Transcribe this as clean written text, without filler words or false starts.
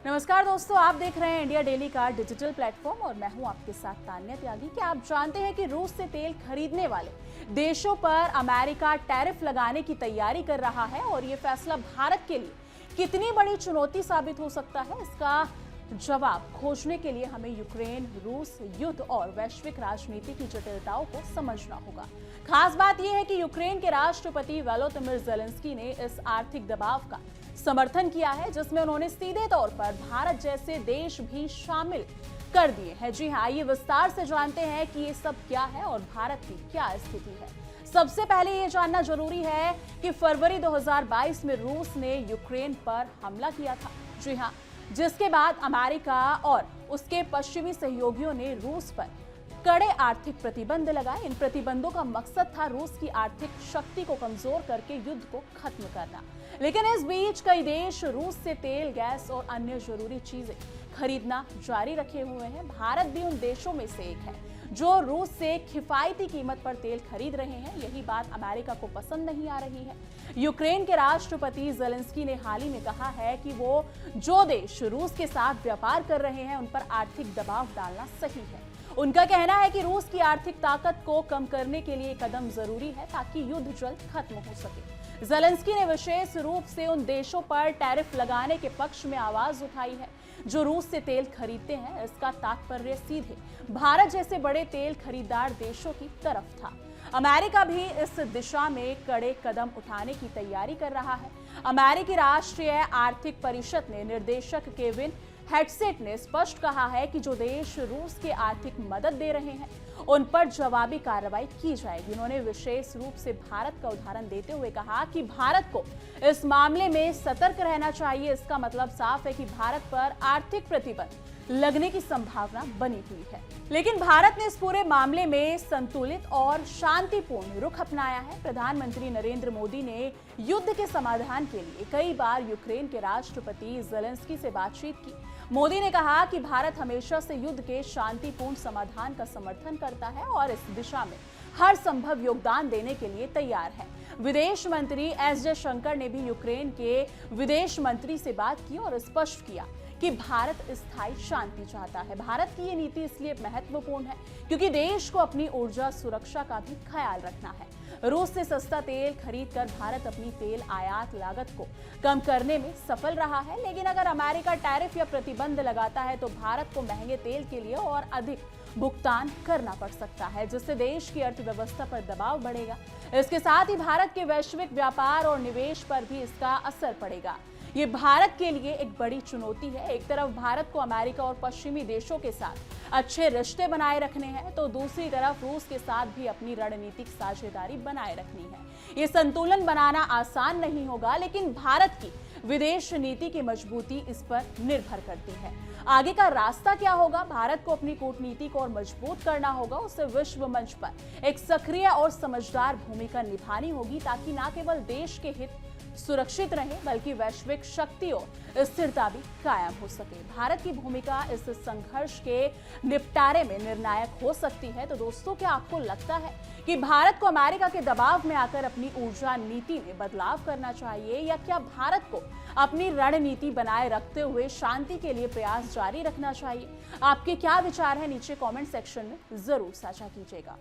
नमस्कार दोस्तों, आप देख रहे हैं इंडिया डेली का डिजिटल प्लेटफॉर्म और मैं हूं आपके साथ तान्या त्यागी। क्या आप जानते हैं कि रूस से तेल खरीदने वाले देशों पर अमेरिका टैरिफ लगाने की तैयारी कर रहा है और ये फैसला भारत के लिए कितनी बड़ी चुनौती साबित हो सकता है, इसका जवाब खोजने के लिए हमें यूक्रेन रूस युद्ध और वैश्विक राजनीति की जटिलताओं को समझना होगा। खास बात यह है कि यूक्रेन के राष्ट्रपति वोलोदिमीर ज़ेलेंस्की ने इस आर्थिक दबाव का समर्थन किया है, जिसमें उन्होंने सीधे तौर पर भारत जैसे देश भी शामिल कर दिए हैं। जी हाँ, आइए विस्तार से जानते हैं कि ये सब क्या है और भारत की क्या स्थिति है। सबसे पहले ये जानना जरूरी है कि फरवरी 2022 में रूस ने यूक्रेन पर हमला किया था। जी हाँ, जिसके बाद अमेरिका और उसके पश्चिमी सहयोगियों ने रूस पर कड़े आर्थिक प्रतिबंध लगाए। इन प्रतिबंधों का मकसद था रूस की आर्थिक शक्ति को कमजोर करके युद्ध को खत्म करना। लेकिन इस बीच कई देश रूस से तेल, गैस और अन्य जरूरी चीजें खरीदना जारी रखे हुए हैं। भारत भी उन देशों में से एक है जो रूस से किफायती कीमत पर तेल खरीद रहे हैं। यही बात अमेरिका को पसंद नहीं आ रही है। यूक्रेन के राष्ट्रपति ज़ेलेंस्की ने हाल ही में कहा है कि वो जो देश रूस के साथ व्यापार कर रहे हैं उन पर आर्थिक दबाव डालना सही है। उनका कहना है कि रूस की आर्थिक ताकत को कम करने के लिए कदम जरूरी है ताकि युद्ध जल्द खत्म हो सके। ज़ेलेंस्की ने विशेष रूप से उन देशों पर टैरिफ लगाने के पक्ष में आवाज उठाई है जो रूस से तेल खरीदते हैं। इसका तात्पर्य सीधे भारत जैसे बड़े तेल खरीदार देशों की तरफ था। अमेरिका भी इस दिशा में कड़े कदम उठाने की तैयारी कर रहा है। अमेरिकी राष्ट्रीय आर्थिक परिषद ने निर्देशक केविन हेडसेट ने स्पष्ट कहा है कि जो देश रूस की आर्थिक मदद दे रहे हैं उन पर जवाबी कार्रवाई की जाएगी। उन्होंने विशेष रूप से भारत का उदाहरण देते हुए कहा कि भारत को इस मामले में सतर्क रहना चाहिए। इसका मतलब साफ है कि भारत पर आर्थिक प्रतिबंध लगने की संभावना बनी हुई है। लेकिन भारत ने इस पूरे मामले में संतुलित और शांतिपूर्ण रुख अपनाया है। प्रधानमंत्री नरेंद्र मोदी ने युद्ध के समाधान के लिए कई बार यूक्रेन के राष्ट्रपति ज़ेलेंस्की से बातचीत की। मोदी ने कहा कि भारत हमेशा से युद्ध के शांतिपूर्ण समाधान का समर्थन करता है और इस दिशा में हर संभव योगदान देने के लिए तैयार है। विदेश मंत्री एस जयशंकर ने भी यूक्रेन के विदेश मंत्री से बात की और स्पष्ट किया कि भारत स्थायी शांति चाहता है। भारत की ये नीति इसलिए महत्वपूर्ण है क्योंकि देश को अपनी ऊर्जा सुरक्षा का भी ख्याल रखना है। रूस से सस्ता तेल खरीदकर भारत अपनी तेल आयात लागत को कम करने में सफल रहा है। लेकिन अगर अमेरिका टैरिफ या प्रतिबंध लगाता है तो भारत को महंगे तेल के लिए और अधिक भुगतान करना पड़ सकता है, जिससे देश की अर्थव्यवस्था पर दबाव बढ़ेगा। इसके साथ ही भारत के वैश्विक व्यापार और निवेश पर भी इसका असर पड़ेगा। ये भारत के लिए एक बड़ी चुनौती है। एक तरफ भारत को अमेरिका और पश्चिमी देशों के साथ अच्छे रिश्ते बनाए रखने हैं तो दूसरी तरफ रूस के साथ भी अपनी रणनीतिक साझेदारी बनाए रखनी है। ये संतुलन बनाना आसान नहीं होगा, लेकिन भारत की विदेश नीति की मजबूती इस पर निर्भर करती है। आगे का रास्ता क्या होगा? भारत को अपनी कूटनीति को और मजबूत करना होगा। उसे विश्व मंच पर एक सक्रिय और समझदार भूमिका निभानी होगी ताकि न केवल देश के हित सुरक्षित रहे बल्कि वैश्विक शक्ति और स्थिरता भी कायम हो सके। भारत की भूमिका इस संघर्ष के निपटारे में निर्णायक हो सकती है। तो दोस्तों, क्या आपको लगता है कि भारत को अमेरिका के दबाव में आकर अपनी ऊर्जा नीति में बदलाव करना चाहिए या क्या भारत को अपनी रणनीति बनाए रखते हुए शांति के लिए प्रयास जारी रखना चाहिए? आपके क्या विचार हैं? नीचे कमेंट सेक्शन में जरूर साझा कीजिएगा।